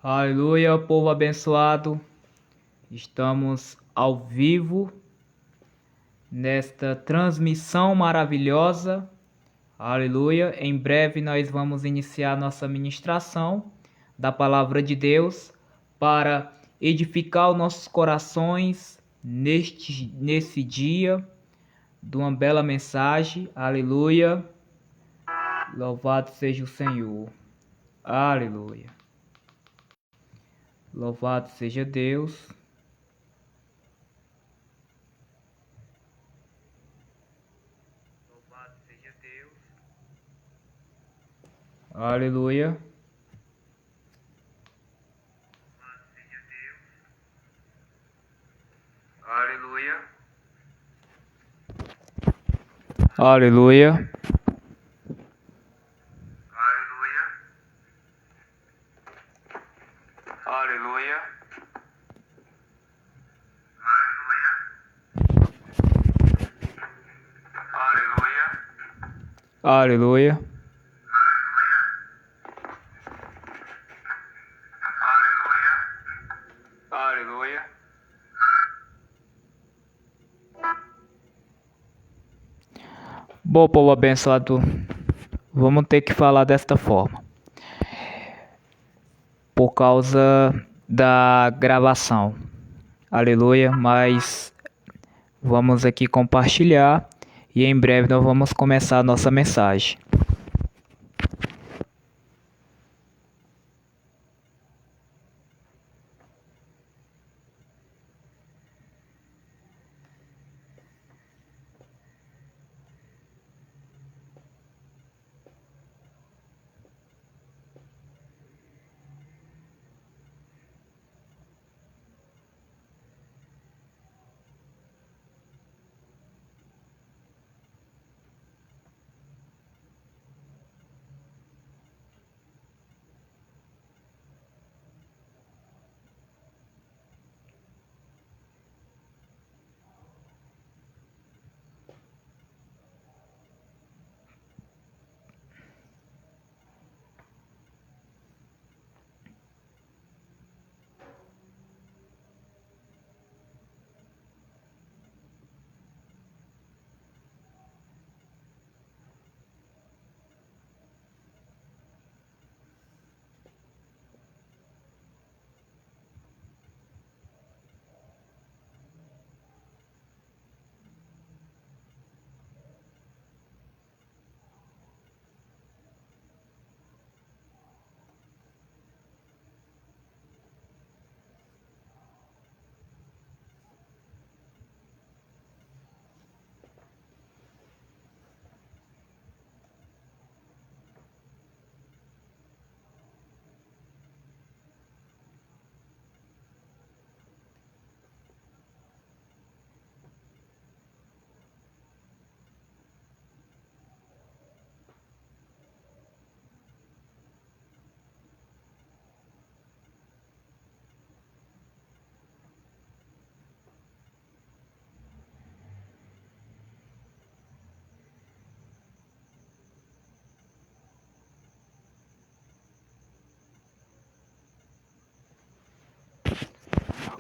Aleluia, povo abençoado. Estamos ao vivo nesta transmissão maravilhosa. Aleluia. Em breve nós vamos iniciar nossa ministração da palavra de Deus para edificar os nossos corações nesse dia de uma bela mensagem. Aleluia. Louvado seja o Senhor. Aleluia. Louvado seja Deus. Louvado seja Deus. Aleluia. Louvado seja Deus. Aleluia. Aleluia. Aleluia. Aleluia. Aleluia. Aleluia. Bom, povo abençoado, vamos ter que falar desta forma. Por causa da gravação. Aleluia, mas vamos aqui compartilhar e em breve nós vamos começar a nossa mensagem.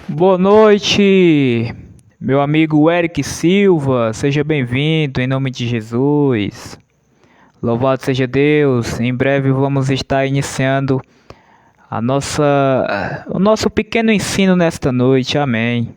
Boa noite, meu amigo Eric Silva, seja bem-vindo em nome de Jesus. Louvado seja Deus. Em breve vamos estar iniciando o nosso pequeno ensino nesta noite. Amém.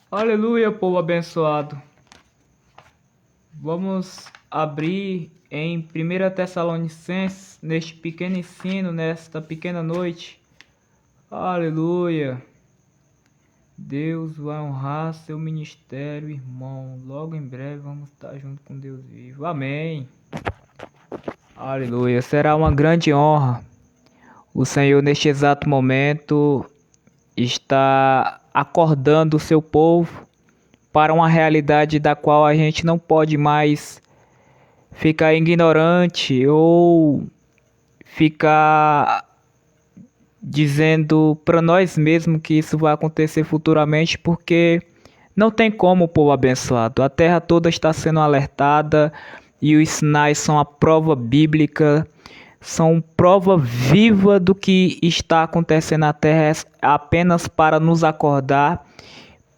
Aleluia, povo abençoado. Vamos abrir em 1 Tessalonicenses, neste pequeno ensino, nesta pequena noite. Aleluia. Deus vai honrar seu ministério, irmão. Logo em breve vamos estar junto com Deus vivo. Amém. Aleluia. Será uma grande honra. O Senhor, neste exato momento, está acordando o seu povo para uma realidade da qual a gente não pode mais ficar ignorante ou ficar dizendo para nós mesmos que isso vai acontecer futuramente, porque não tem como, povo abençoado. A terra toda está sendo alertada e os sinais são a prova bíblica, são prova viva do que está acontecendo na terra, apenas para nos acordar,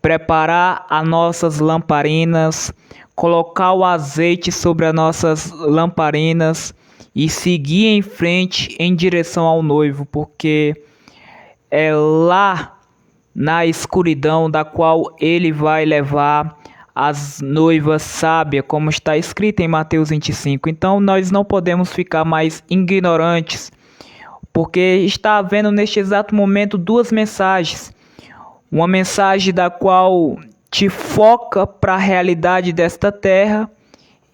preparar as nossas lamparinas, colocar o azeite sobre as nossas lamparinas e seguir em frente em direção ao noivo, porque é lá na escuridão da qual ele vai levar as noivas sábias, como está escrito em Mateus 25. Então nós não podemos ficar mais ignorantes, porque está havendo neste exato momento duas mensagens. Uma mensagem da qual te foca para a realidade desta terra,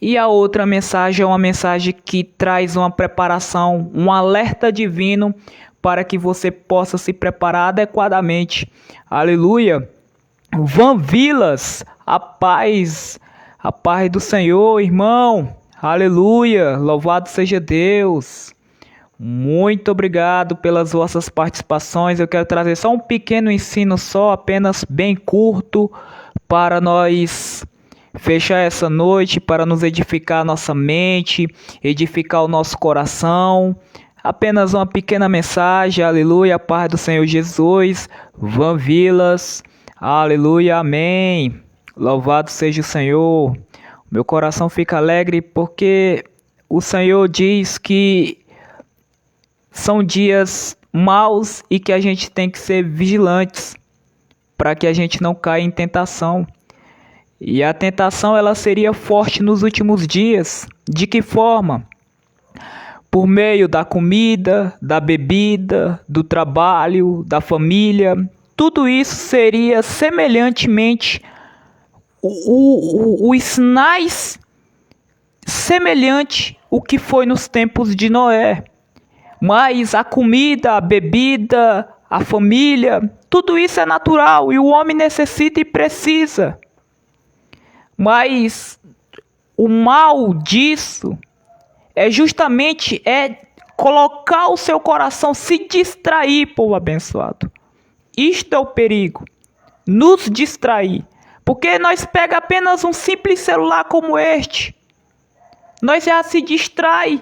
e a outra mensagem é uma mensagem que traz uma preparação, um alerta divino para que você possa se preparar adequadamente. Aleluia. Van Vilas, a paz do Senhor, irmão. Aleluia. Louvado seja Deus. Muito obrigado pelas vossas participações. Eu quero trazer só um pequeno ensino, apenas bem curto, para nós fechar essa noite, para nos edificar a nossa mente, edificar o nosso coração. Apenas uma pequena mensagem. Aleluia, a paz do Senhor Jesus. Van Vilas. Aleluia, amém. Louvado seja o Senhor. Meu coração fica alegre porque o Senhor diz que são dias maus e que a gente tem que ser vigilantes para que a gente não caia em tentação. E a tentação ela seria forte nos últimos dias. De que forma? Por meio da comida, da bebida, do trabalho, da família. Tudo isso seria semelhantemente os sinais semelhante o que foi nos tempos de Noé. Mas a comida, a bebida, a família, tudo isso é natural e o homem necessita e precisa. Mas o mal disso é justamente colocar o seu coração, se distrair, povo abençoado. Isto é o perigo, nos distrair. Porque nós pega apenas um simples celular como este, nós já se distrai.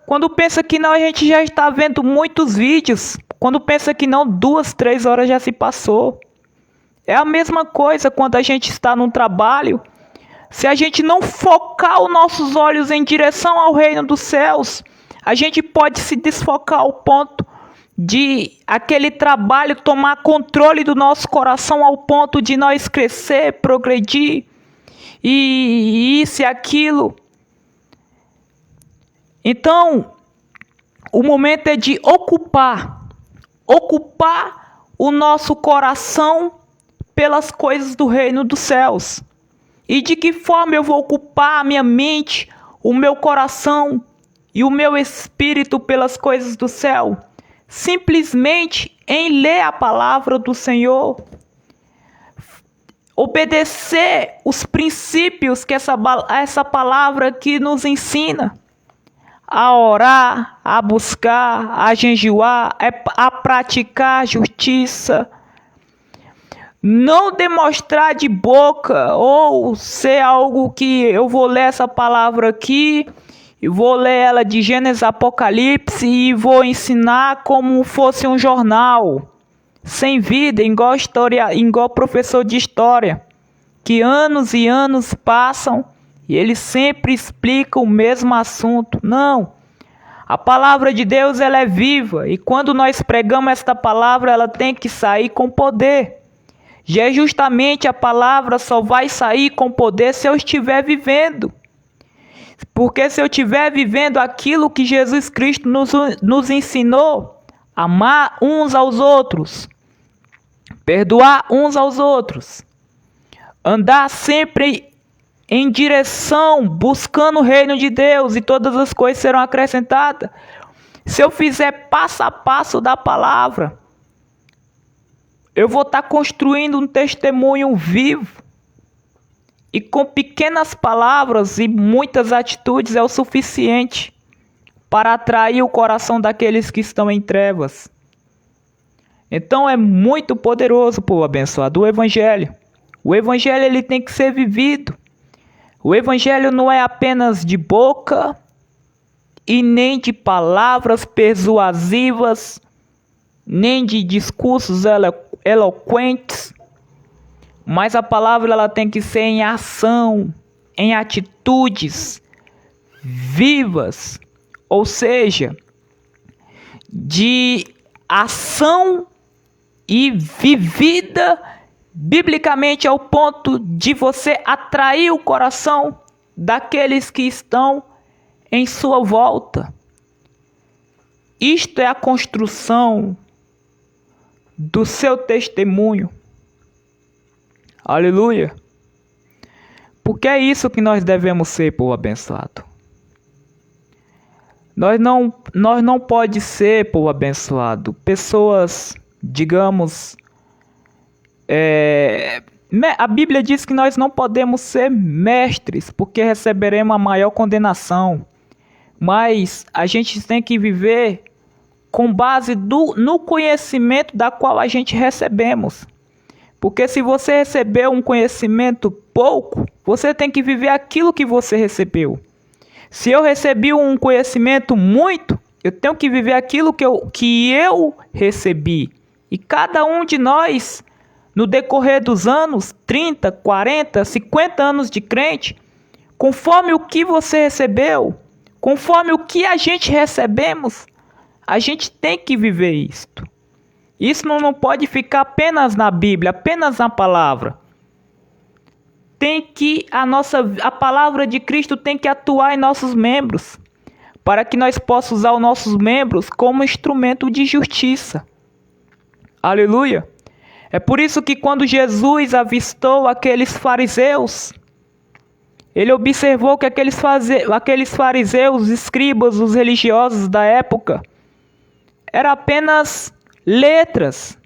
Quando pensa que não, a gente já está vendo muitos vídeos. Quando pensa que não, 2, 3 horas já se passou. É a mesma coisa quando a gente está num trabalho. Se a gente não focar os nossos olhos em direção ao reino dos céus, a gente pode se desfocar ao ponto de aquele trabalho tomar controle do nosso coração, ao ponto de nós crescer, progredir, e isso e aquilo. Então, o momento é de ocupar o nosso coração pelas coisas do reino dos céus. E de que forma eu vou ocupar a minha mente, o meu coração e o meu espírito pelas coisas do céu? Simplesmente em ler a palavra do Senhor, obedecer os princípios que essa palavra aqui nos ensina, a orar, a buscar, a jejuar, a praticar justiça. Não demonstrar de boca ou ser algo que eu vou ler essa palavra aqui, e vou ler ela de Gênesis a Apocalipse e vou ensinar como fosse um jornal, sem vida, igual professor de história, que anos e anos passam e ele sempre explica o mesmo assunto. Não. A palavra de Deus ela é viva e quando nós pregamos esta palavra, ela tem que sair com poder. E é justamente a palavra só vai sair com poder se eu estiver vivendo. Porque se eu estiver vivendo aquilo que Jesus Cristo nos ensinou, amar uns aos outros, perdoar uns aos outros, andar sempre em direção, buscando o reino de Deus, e todas as coisas serão acrescentadas. Se eu fizer passo a passo da palavra, eu vou estar construindo um testemunho vivo. E com pequenas palavras e muitas atitudes é o suficiente para atrair o coração daqueles que estão em trevas. Então é muito poderoso, povo abençoado, o Evangelho. O Evangelho ele tem que ser vivido. O Evangelho não é apenas de boca e nem de palavras persuasivas, nem de discursos eloquentes, mas a palavra ela tem que ser em ação, em atitudes vivas, ou seja, de ação e vivida biblicamente ao ponto de você atrair o coração daqueles que estão em sua volta. Isto é a construção do seu testemunho. Aleluia. Porque é isso que nós devemos ser, povo abençoado. Nós não pode ser, povo abençoado, pessoas, digamos, a Bíblia diz que nós não podemos ser mestres, porque receberemos a maior condenação. Mas a gente tem que viver com base no conhecimento da qual a gente recebemos. Porque se você recebeu um conhecimento pouco, você tem que viver aquilo que você recebeu. Se eu recebi um conhecimento muito, eu tenho que viver aquilo que eu recebi. E cada um de nós, no decorrer dos anos, 30, 40, 50 anos de crente, conforme o que você recebeu, conforme o que a gente recebemos, a gente tem que viver isto. Isso não pode ficar apenas na Bíblia, apenas na palavra. A palavra de Cristo tem que atuar em nossos membros, para que nós possamos usar os nossos membros como instrumento de justiça. Aleluia! É por isso que quando Jesus avistou aqueles fariseus, ele observou que aqueles fariseus, escribas, os religiosos da época, eram apenas letras,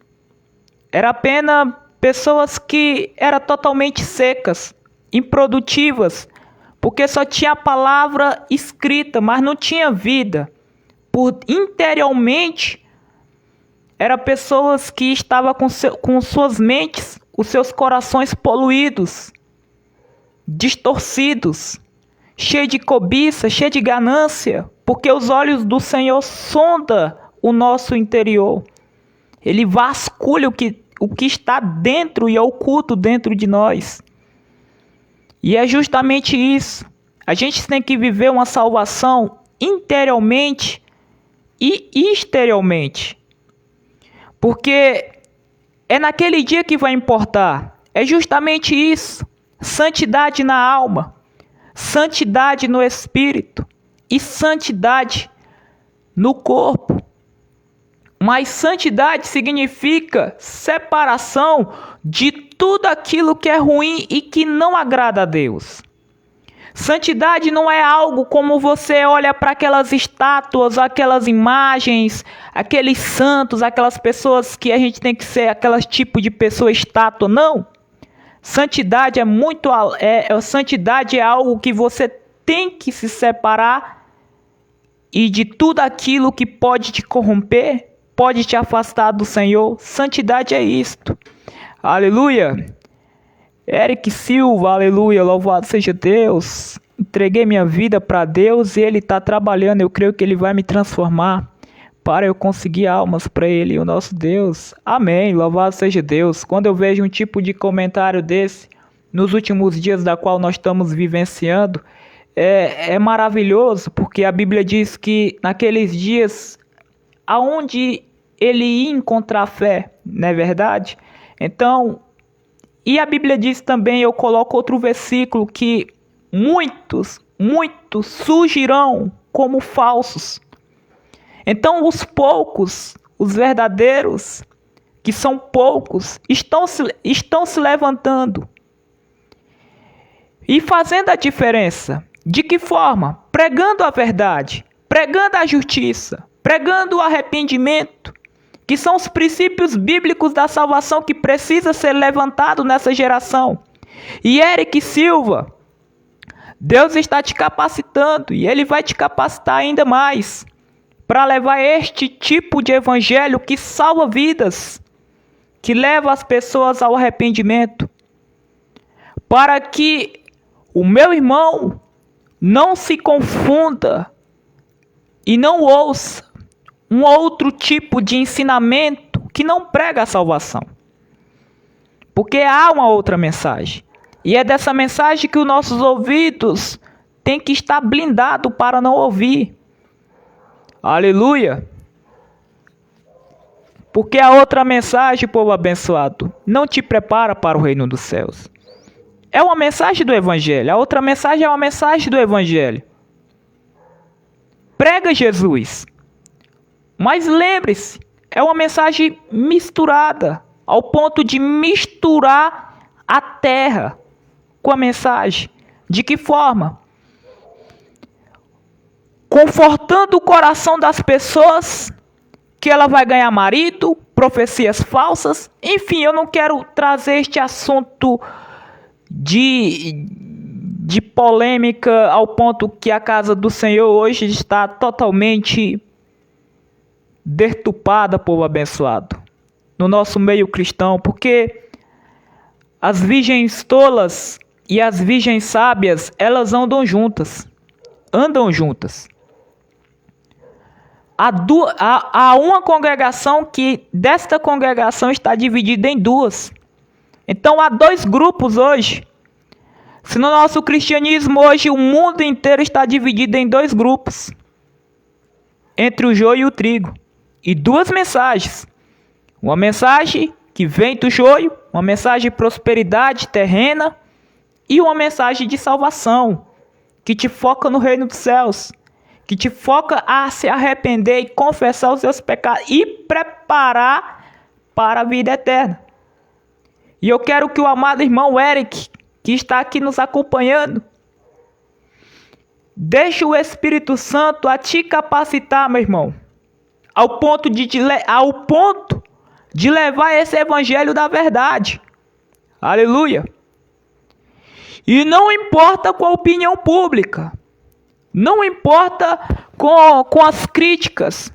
era apenas pessoas que eram totalmente secas, improdutivas, porque só tinha a palavra escrita, mas não tinha vida. Interiormente, eram pessoas que estavam com suas mentes, os seus corações poluídos, distorcidos, cheios de cobiça, cheios de ganância, porque os olhos do Senhor sondam o nosso interior. Ele vasculha o que está dentro e oculto dentro de nós. E é justamente isso. A gente tem que viver uma salvação interiormente e exteriormente. Porque é naquele dia que vai importar. É justamente isso. Santidade na alma, santidade no espírito e santidade no corpo. Mas santidade significa separação de tudo aquilo que é ruim e que não agrada a Deus. Santidade não é algo como você olha para aquelas estátuas, aquelas imagens, aqueles santos, aquelas pessoas que a gente tem que ser, aquelas tipo de pessoa estátua, não. Santidade santidade é algo que você tem que se separar e de tudo aquilo que pode te corromper, pode te afastar do Senhor. Santidade é isto. Aleluia. Eric Silva, aleluia, louvado seja Deus. Entreguei minha vida para Deus e Ele está trabalhando. Eu creio que Ele vai me transformar para eu conseguir almas para Ele, o nosso Deus. Amém, louvado seja Deus. Quando eu vejo um tipo de comentário desse, nos últimos dias da qual nós estamos vivenciando, é maravilhoso, porque a Bíblia diz que naqueles dias, aonde ele ia encontrar fé, não é verdade? Então, E a Bíblia diz também, eu coloco outro versículo, que muitos surgirão como falsos. Então os poucos, os verdadeiros, que são poucos, estão se levantando e fazendo a diferença. De que forma? Pregando a verdade, pregando a justiça, pregando o arrependimento, que são os princípios bíblicos da salvação que precisa ser levantado nessa geração. E Eric Silva, Deus está te capacitando e Ele vai te capacitar ainda mais para levar este tipo de evangelho que salva vidas, que leva as pessoas ao arrependimento, para que o meu irmão não se confunda e não ouça um outro tipo de ensinamento que não prega a salvação. Porque há uma outra mensagem. E é dessa mensagem que os nossos ouvidos têm que estar blindados para não ouvir. Aleluia! Porque a outra mensagem, povo abençoado, não te prepara para o reino dos céus. É uma mensagem do Evangelho. A outra mensagem é uma mensagem do Evangelho. Prega Jesus. Mas lembre-se, é uma mensagem misturada, ao ponto de misturar a terra com a mensagem. De que forma? Confortando o coração das pessoas que ela vai ganhar marido, profecias falsas. Enfim, eu não quero trazer este assunto de polêmica ao ponto que a casa do Senhor hoje está totalmente deturpada, povo abençoado, no nosso meio cristão, porque as virgens tolas e as virgens sábias, elas andam juntas. Há uma congregação que desta congregação está dividida em duas. Então há dois grupos hoje. Se no nosso cristianismo hoje o mundo inteiro está dividido em dois grupos, entre o joio e o trigo, e duas mensagens. Uma mensagem que vem do joio, uma mensagem de prosperidade terrena, e uma mensagem de salvação, que te foca no reino dos céus, que te foca a se arrepender e confessar os seus pecados e preparar para a vida eterna. E eu quero que o amado irmão Eric, que está aqui nos acompanhando, deixe o Espírito Santo a te capacitar, meu irmão, ao ponto de levar esse evangelho da verdade. Aleluia! E não importa com a opinião pública, não importa com as críticas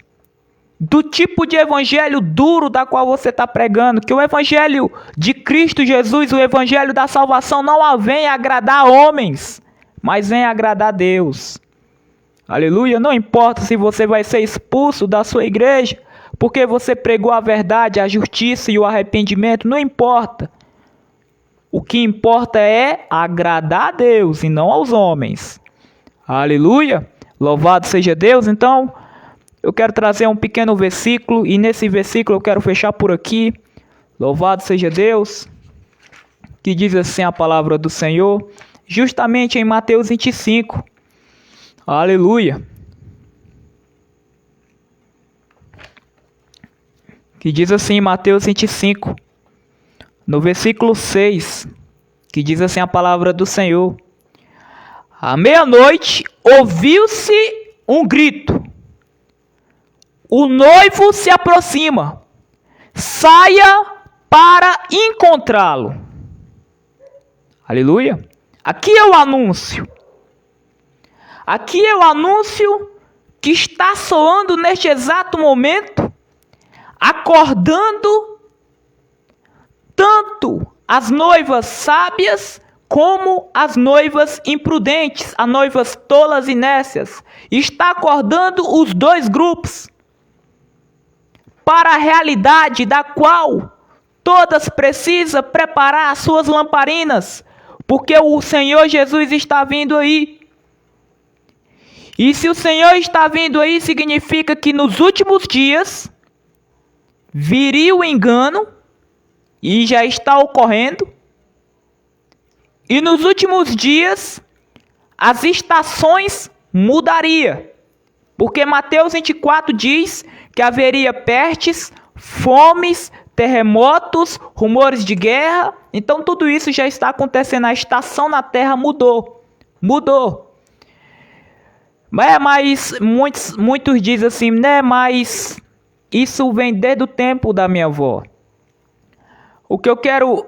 do tipo de evangelho duro da qual você está pregando, que o evangelho de Cristo Jesus, o evangelho da salvação, não vem agradar homens, mas vem agradar Deus. Aleluia! Não importa se você vai ser expulso da sua igreja, porque você pregou a verdade, a justiça e o arrependimento, não importa. O que importa é agradar a Deus e não aos homens. Aleluia! Louvado seja Deus. Então, eu quero trazer um pequeno versículo, e nesse versículo eu quero fechar por aqui. Louvado seja Deus, que diz assim a palavra do Senhor, justamente em Mateus 25. Aleluia! Que diz assim em Mateus 25, no versículo 6, que diz assim a palavra do Senhor. À meia-noite ouviu-se um grito. O noivo se aproxima. Saia para encontrá-lo. Aleluia. Aqui é o anúncio. Aqui é o anúncio que está soando neste exato momento, acordando tanto as noivas sábias como as noivas imprudentes, as noivas tolas e nécias. Está acordando os dois grupos para a realidade da qual todas precisam preparar as suas lamparinas, porque o Senhor Jesus está vindo aí. E se o Senhor está vindo aí, significa que nos últimos dias viria o engano, e já está ocorrendo, E nos últimos dias, as estações mudariam. Porque Mateus 24 diz que haveria pestes, fomes, terremotos, rumores de guerra. Então tudo isso já está acontecendo. A estação na terra mudou. Mas muitos dizem assim, né? Mas isso vem desde o tempo da minha avó. O que eu quero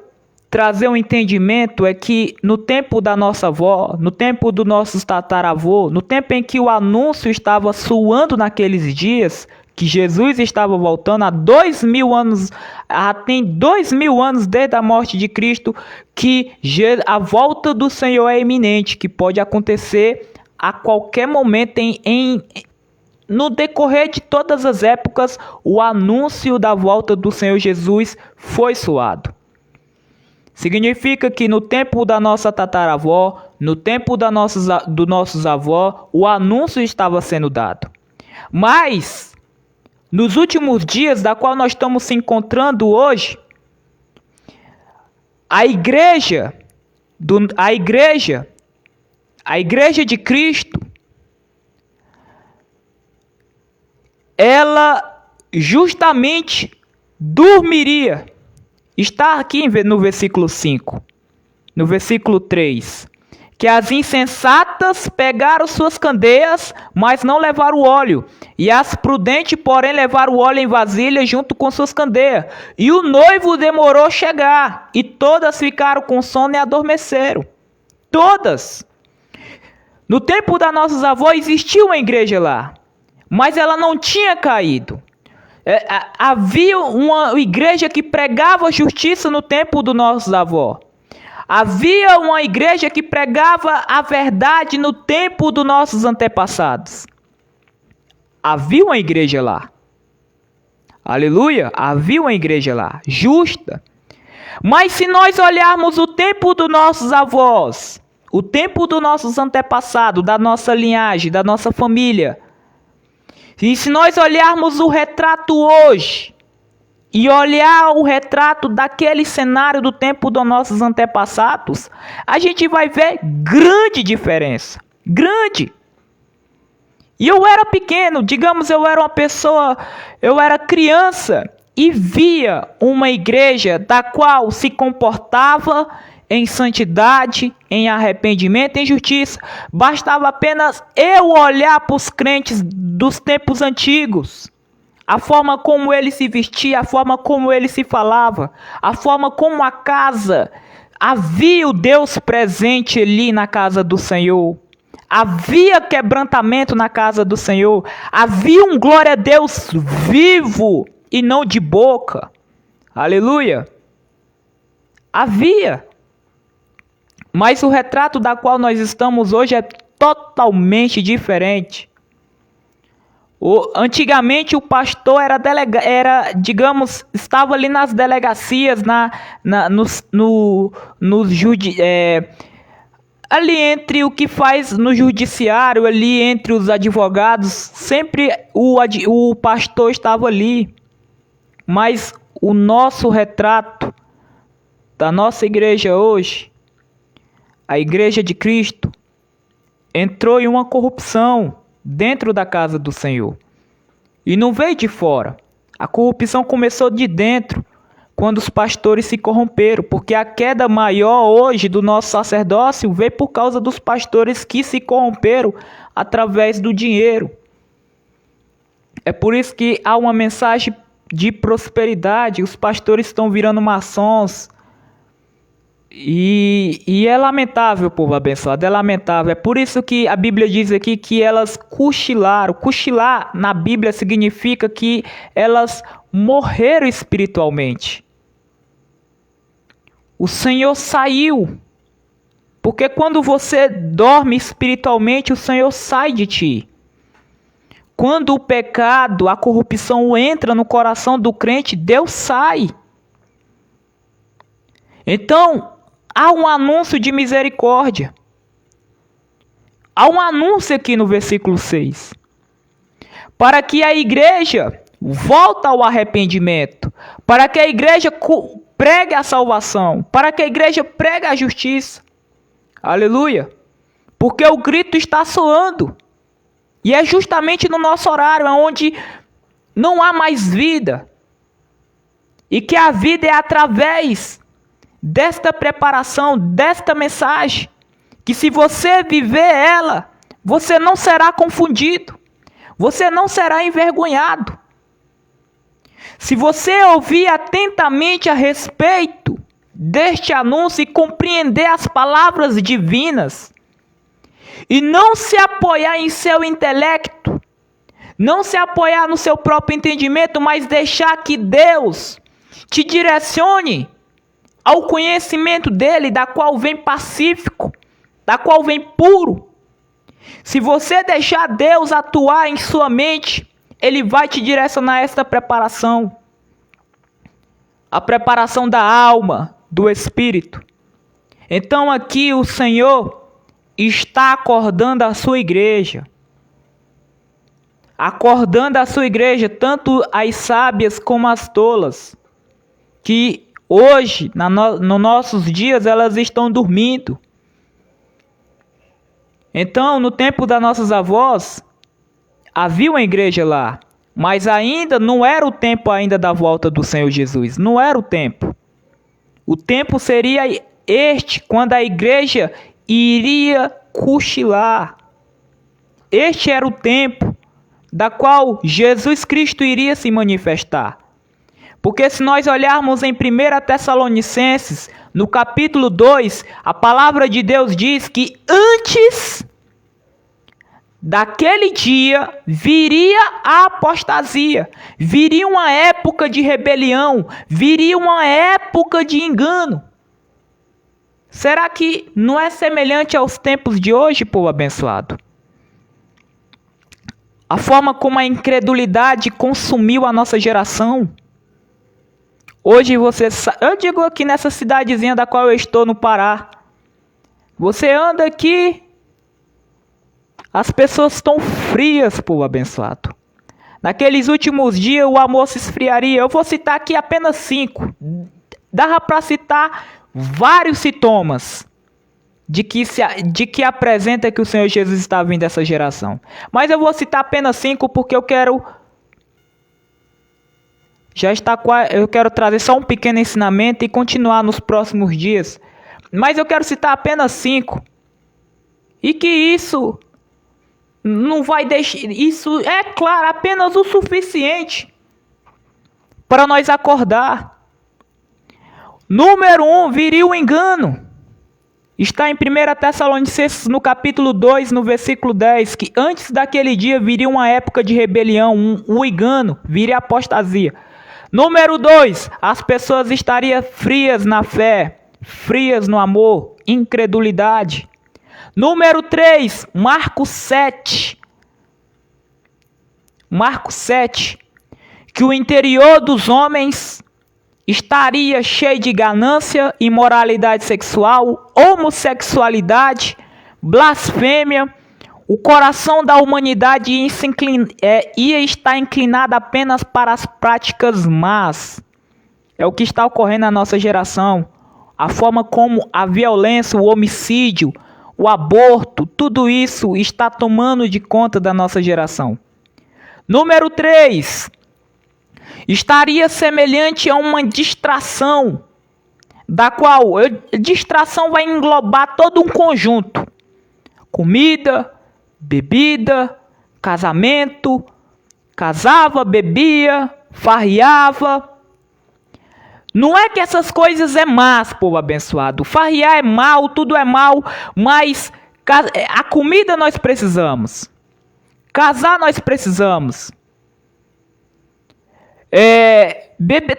trazer um entendimento é que no tempo da nossa avó, no tempo do nosso tataravô, no tempo em que o anúncio estava soando naqueles dias, que Jesus estava voltando há 2000 anos, tem 2000 anos desde a morte de Cristo, que a volta do Senhor é iminente, que pode acontecer a qualquer momento no decorrer de todas as épocas. O anúncio da volta do Senhor Jesus foi soado. Significa que no tempo da nossa tataravó, no tempo dos nossos avós, o anúncio estava sendo dado. Mas, nos últimos dias, da qual nós estamos se encontrando hoje, a igreja de Cristo, ela justamente dormiria. Está aqui no versículo 5, no versículo 3, que as insensatas pegaram suas candeias, mas não levaram óleo, e as prudentes, porém, levaram o óleo em vasilha junto com suas candeias. E o noivo demorou a chegar, e todas ficaram com sono e adormeceram. Todas. No tempo das nossas avós existia uma igreja lá, mas ela não tinha caído. Havia uma igreja que pregava justiça no tempo dos nossos avós. Havia uma igreja que pregava a verdade no tempo dos nossos antepassados. Havia uma igreja lá. Aleluia! Havia uma igreja lá, justa. Mas se nós olharmos o tempo dos nossos avós, o tempo dos nossos antepassados, da nossa linhagem, da nossa família, e se nós olharmos o retrato hoje, e olhar o retrato daquele cenário do tempo dos nossos antepassados, a gente vai ver grande diferença. Grande. E eu era pequeno, digamos, eu era criança, e via uma igreja da qual se comportava em santidade, em arrependimento, em justiça. Bastava apenas eu olhar para os crentes dos tempos antigos. A forma como ele se vestia, a forma como ele se falava, a forma como a casa, havia o Deus presente ali na casa do Senhor. Havia quebrantamento na casa do Senhor. Havia um glória a Deus vivo e não de boca. Aleluia. Havia. Mas o retrato da qual nós estamos hoje é totalmente diferente. Antigamente o pastor estava ali nas delegacias, ali entre o que faz no judiciário, ali entre os advogados, sempre o pastor estava ali. Mas o nosso retrato da nossa igreja hoje, a igreja de Cristo, entrou em uma corrupção dentro da casa do Senhor. E não veio de fora. A corrupção começou de dentro, quando os pastores se corromperam. Porque a queda maior hoje do nosso sacerdócio veio por causa dos pastores que se corromperam através do dinheiro. É por isso que há uma mensagem de prosperidade. Os pastores estão virando maçons. E é lamentável, povo abençoado, é lamentável. É por isso que a Bíblia diz aqui que elas cochilaram. Cochilar na Bíblia significa que elas morreram espiritualmente. O Senhor saiu. Porque quando você dorme espiritualmente, o Senhor sai de ti. Quando o pecado, a corrupção entra no coração do crente, Deus sai. Então, há um anúncio de misericórdia. Há um anúncio aqui no versículo 6. Para que a igreja volte ao arrependimento. Para que a igreja pregue a salvação. Para que a igreja pregue a justiça. Aleluia. Porque o grito está soando. E é justamente no nosso horário, onde não há mais vida. E que a vida é através desta preparação, desta mensagem. Que se você viver ela, você não será confundido. Você não será envergonhado. Se você ouvir atentamente a respeito deste anúncio e compreender as palavras divinas, e não se apoiar em seu intelecto, não se apoiar no seu próprio entendimento, mas deixar que Deus te direcione ao conhecimento dele, da qual vem pacífico, da qual vem puro. Se você deixar Deus atuar em sua mente, ele vai te direcionar a esta preparação. A preparação da alma, do espírito. Então aqui o Senhor está acordando a sua igreja. Acordando a sua igreja, tanto as sábias como as tolas. Que hoje, nos nossos dias, elas estão dormindo. Então, no tempo das nossas avós, havia uma igreja lá, mas ainda não era o tempo ainda da volta do Senhor Jesus. Não era o tempo. O tempo seria este, quando a igreja iria cochilar. Este era o tempo da qual Jesus Cristo iria se manifestar. Porque se nós olharmos em 1 Tessalonicenses, no capítulo 2, a palavra de Deus diz que antes daquele dia viria a apostasia, viria uma época de rebelião, viria uma época de engano. Será que não é semelhante aos tempos de hoje, povo abençoado? A forma como a incredulidade consumiu a nossa geração. Hoje eu digo aqui nessa cidadezinha da qual eu estou no Pará. Você anda aqui, as pessoas estão frias, povo abençoado. Naqueles últimos dias o amor se esfriaria. Eu vou citar aqui apenas 5. Dava para citar vários sintomas de que apresenta que o Senhor Jesus está vindo dessa geração. Mas eu vou citar apenas 5 porque eu quero trazer só um pequeno ensinamento e continuar nos próximos dias. Mas eu quero citar apenas 5. E que isso não vai deixar... Isso é claro, apenas o suficiente para nós acordar. Número 1, viria o engano. Está em 1 Tessalonicenses, no capítulo 2, no versículo 10, que antes daquele dia viria uma época de rebelião, um engano, viria a apostasia. Número 2, as pessoas estariam frias na fé, frias no amor, incredulidade. Número 3, Marcos 7. Marcos 7, que o interior dos homens estaria cheio de ganância, imoralidade sexual, homossexualidade, blasfêmia. O coração da humanidade ia estar inclinado apenas para as práticas más. É o que está ocorrendo na nossa geração. A forma como a violência, o homicídio, o aborto, tudo isso está tomando de conta da nossa geração. Número 3. Estaria semelhante a uma distração, da qual distração vai englobar todo um conjunto. Comida, bebida, casamento, casava, bebia, farriava. Não é que essas coisas é más, povo abençoado. Farriar é mal, tudo é mal, mas a comida nós precisamos. Casar nós precisamos.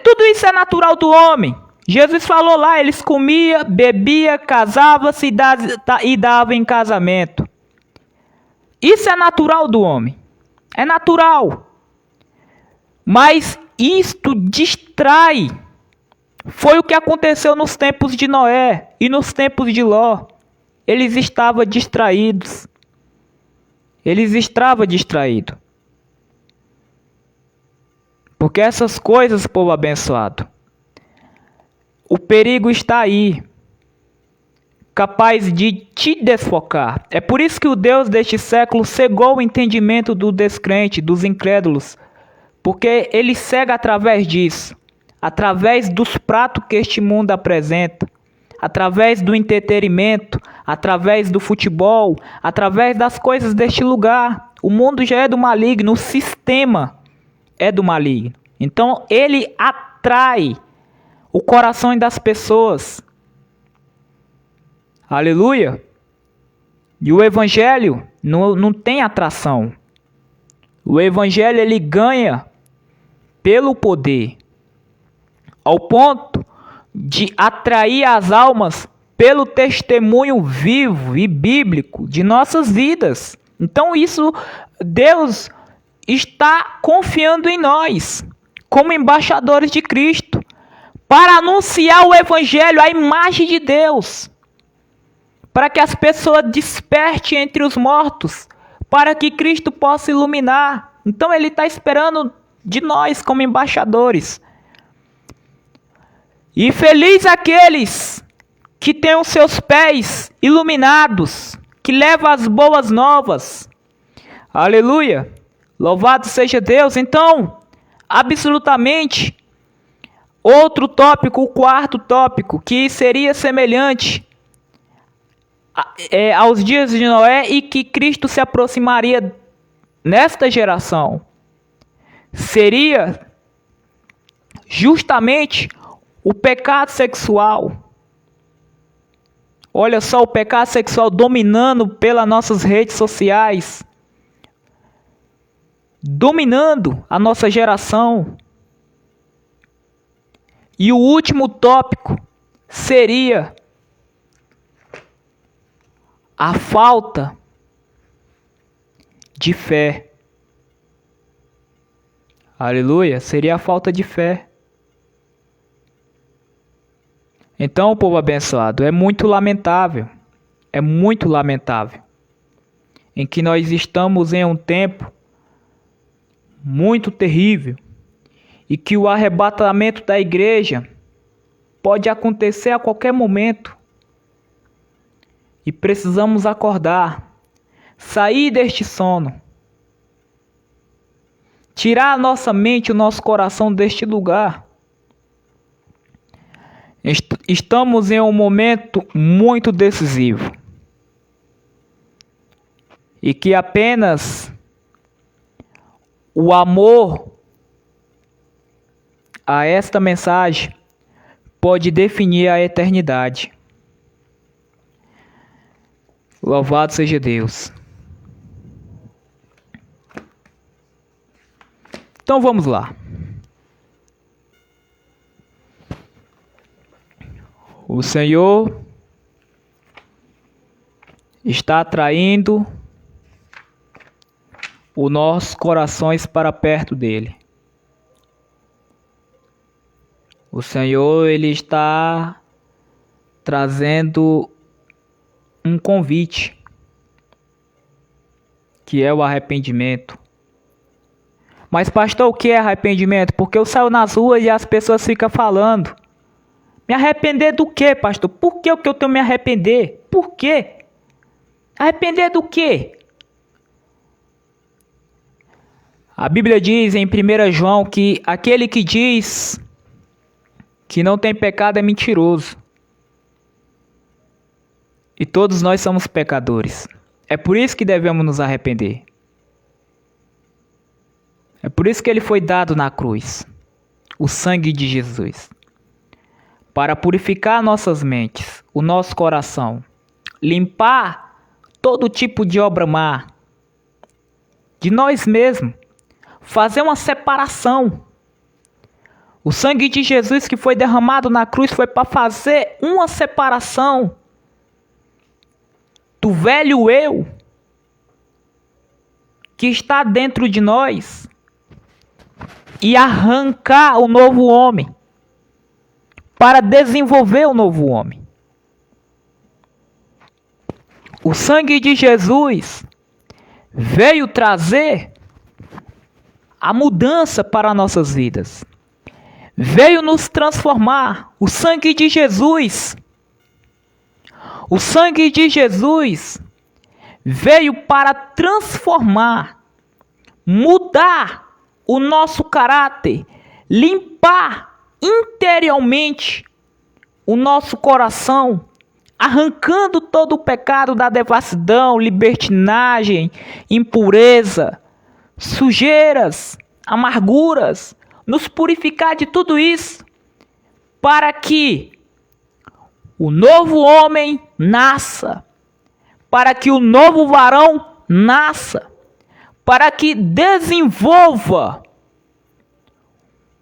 Tudo isso é natural do homem. Jesus falou lá, eles comiam, bebiam, casavam-se e davam em casamento. Isso é natural do homem. É natural. Mas isto distrai. Foi o que aconteceu nos tempos de Noé e nos tempos de Ló. Eles estavam distraídos. Porque essas coisas, povo abençoado, o perigo está aí. capaz de te desfocar. É por isso que o Deus deste século cegou o entendimento do descrente, dos incrédulos, porque ele cega através disso, através dos pratos que este mundo apresenta, através do entretenimento, através do futebol, através das coisas deste lugar. O mundo já é do maligno, o sistema é do maligno. Então ele atrai o coração das pessoas. Aleluia! E o evangelho não tem atração. O evangelho ele ganha pelo poder, ao ponto de atrair as almas pelo testemunho vivo e bíblico de nossas vidas. Então isso, Deus está confiando em nós, como embaixadores de Cristo, para anunciar o evangelho, a imagem de Deus, para que as pessoas despertem entre os mortos, para que Cristo possa iluminar. Então ele está esperando de nós como embaixadores. E feliz aqueles que têm os seus pés iluminados, que levam as boas novas. Aleluia! Louvado seja Deus. Então, absolutamente, outro tópico, o quarto tópico, que seria semelhante aos dias de Noé e que Cristo se aproximaria nesta geração, seria justamente o pecado sexual. Olha só, o pecado sexual dominando pelas nossas redes sociais, dominando a nossa geração. E o último tópico seria a falta de fé. Aleluia, seria a falta de fé. Então, povo abençoado, é muito lamentável, em que nós estamos em um tempo muito terrível e que o arrebatamento da igreja pode acontecer a qualquer momento. E precisamos acordar, sair deste sono, tirar a nossa mente, o nosso coração deste lugar. Estamos em um momento muito decisivo e que apenas o amor a esta mensagem pode definir a eternidade. Louvado seja Deus. Então vamos lá. O Senhor está atraindo os nossos corações para perto dele. O Senhor, ele está trazendo um convite, que é o arrependimento. Mas pastor, o que é arrependimento? Porque eu saio nas ruas e as pessoas ficam falando. Me arrepender do quê, pastor? Por que eu tenho que me arrepender? Por quê? Arrepender do quê? A Bíblia diz em 1 João que aquele que diz que não tem pecado é mentiroso. E todos nós somos pecadores. É por isso que devemos nos arrepender. É por isso que ele foi dado na cruz, o sangue de Jesus, para purificar nossas mentes, o nosso coração, limpar todo tipo de obra má de nós mesmos, fazer uma separação. O sangue de Jesus que foi derramado na cruz foi para fazer uma separação do velho eu que está dentro de nós e arrancar o novo homem, para desenvolver o novo homem. O sangue de Jesus veio trazer a mudança para nossas vidas. Veio nos transformar. O sangue de Jesus, O sangue de Jesus veio para transformar, mudar o nosso caráter, limpar interiormente o nosso coração, arrancando todo o pecado da devassidão, libertinagem, impureza, sujeiras, amarguras, nos purificar de tudo isso, para que o novo homem nasça, para que o novo varão nasça, para que desenvolva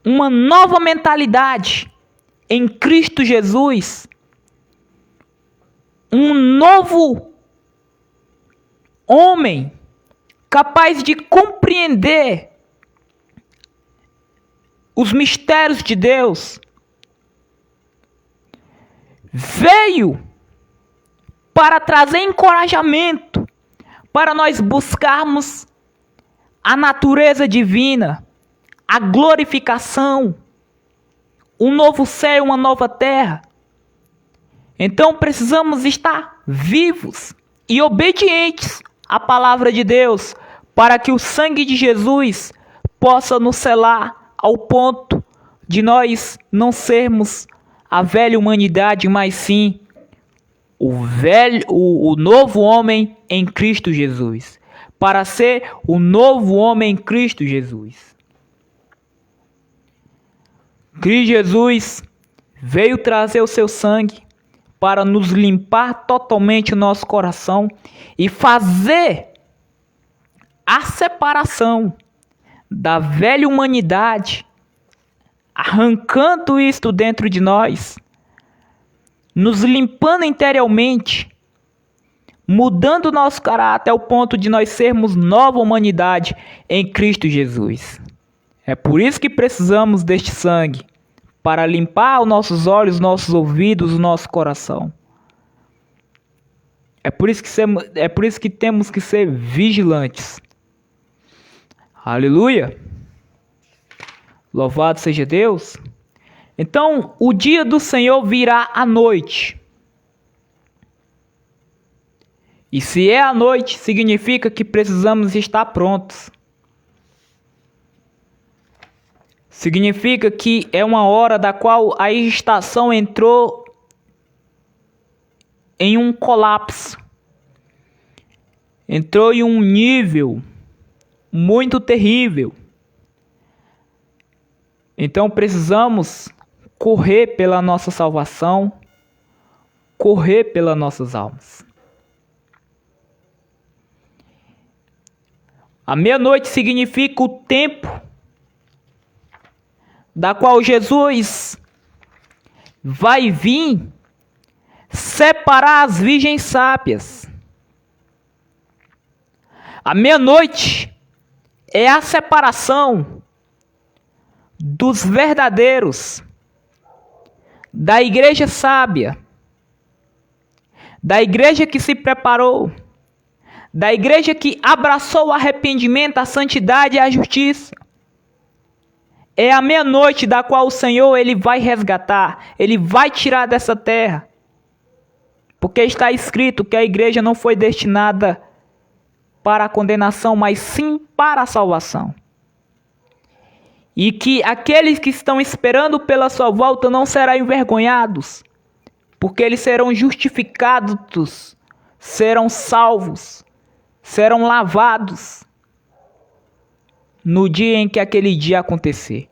uma nova mentalidade em Cristo Jesus, um novo homem capaz de compreender os mistérios de Deus. Veio para trazer encorajamento, para nós buscarmos a natureza divina, a glorificação, um novo céu, uma nova terra. Então precisamos estar vivos e obedientes à palavra de Deus, para que o sangue de Jesus possa nos selar ao ponto de nós não sermos a velha humanidade, mas sim o novo homem em Cristo Jesus. Para ser o novo homem em Cristo Jesus. Cristo Jesus veio trazer o seu sangue para nos limpar totalmente o nosso coração e fazer a separação da velha humanidade, arrancando isto dentro de nós, nos limpando interiormente, mudando o nosso caráter ao ponto de nós sermos nova humanidade em Cristo Jesus. É por isso que precisamos deste sangue, para limpar os nossos olhos, nossos ouvidos, o nosso coração. É por isso que temos que ser vigilantes. Aleluia! Louvado seja Deus! Então, o dia do Senhor virá à noite. E se é à noite, significa que precisamos estar prontos. Significa que é uma hora da qual a estação entrou em um colapso. Entrou em um nível muito terrível. Então precisamos correr pela nossa salvação, correr pelas nossas almas. A meia-noite significa o tempo da qual Jesus vai vir separar as virgens sábias. A meia-noite é a separação dos verdadeiros, da igreja sábia, da igreja que se preparou, da igreja que abraçou o arrependimento, a santidade e a justiça. É a meia-noite da qual o Senhor ele vai resgatar, ele vai tirar dessa terra. Porque está escrito que a igreja não foi destinada para a condenação, mas sim para a salvação. E que aqueles que estão esperando pela sua volta não serão envergonhados, porque eles serão justificados, serão salvos, serão lavados no dia em que aquele dia acontecer.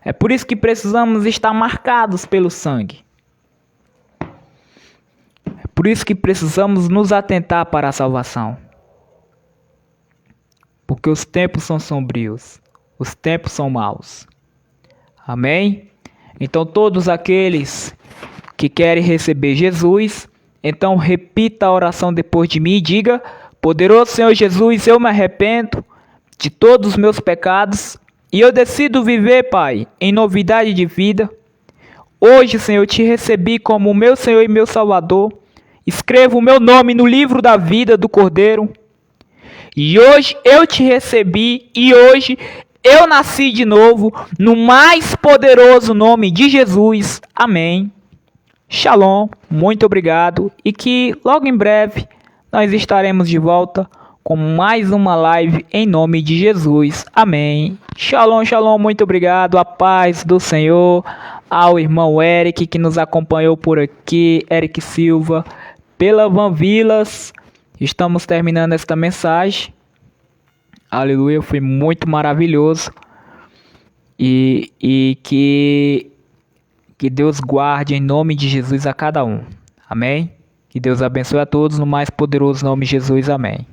É por isso que precisamos estar marcados pelo sangue. É por isso que precisamos nos atentar para a salvação. Porque os tempos são sombrios, os tempos são maus. Amém? Então todos aqueles que querem receber Jesus, então repita a oração depois de mim e diga: poderoso Senhor Jesus, eu me arrependo de todos os meus pecados e eu decido viver, Pai, em novidade de vida. Hoje, Senhor, eu te recebi como meu Senhor e meu Salvador. Escreva o meu nome no livro da vida do Cordeiro. E hoje eu te recebi e hoje eu nasci de novo no mais poderoso nome de Jesus. Amém. Shalom, muito obrigado e que logo em breve nós estaremos de volta com mais uma live em nome de Jesus. Amém. Shalom, shalom, muito obrigado. A paz do Senhor ao irmão Eric que nos acompanhou por aqui, Eric Silva, pela Van Vilas. Estamos terminando esta mensagem. Aleluia, foi muito maravilhoso. E que Deus guarde em nome de Jesus a cada um. Amém? Que Deus abençoe a todos no mais poderoso nome de Jesus. Amém.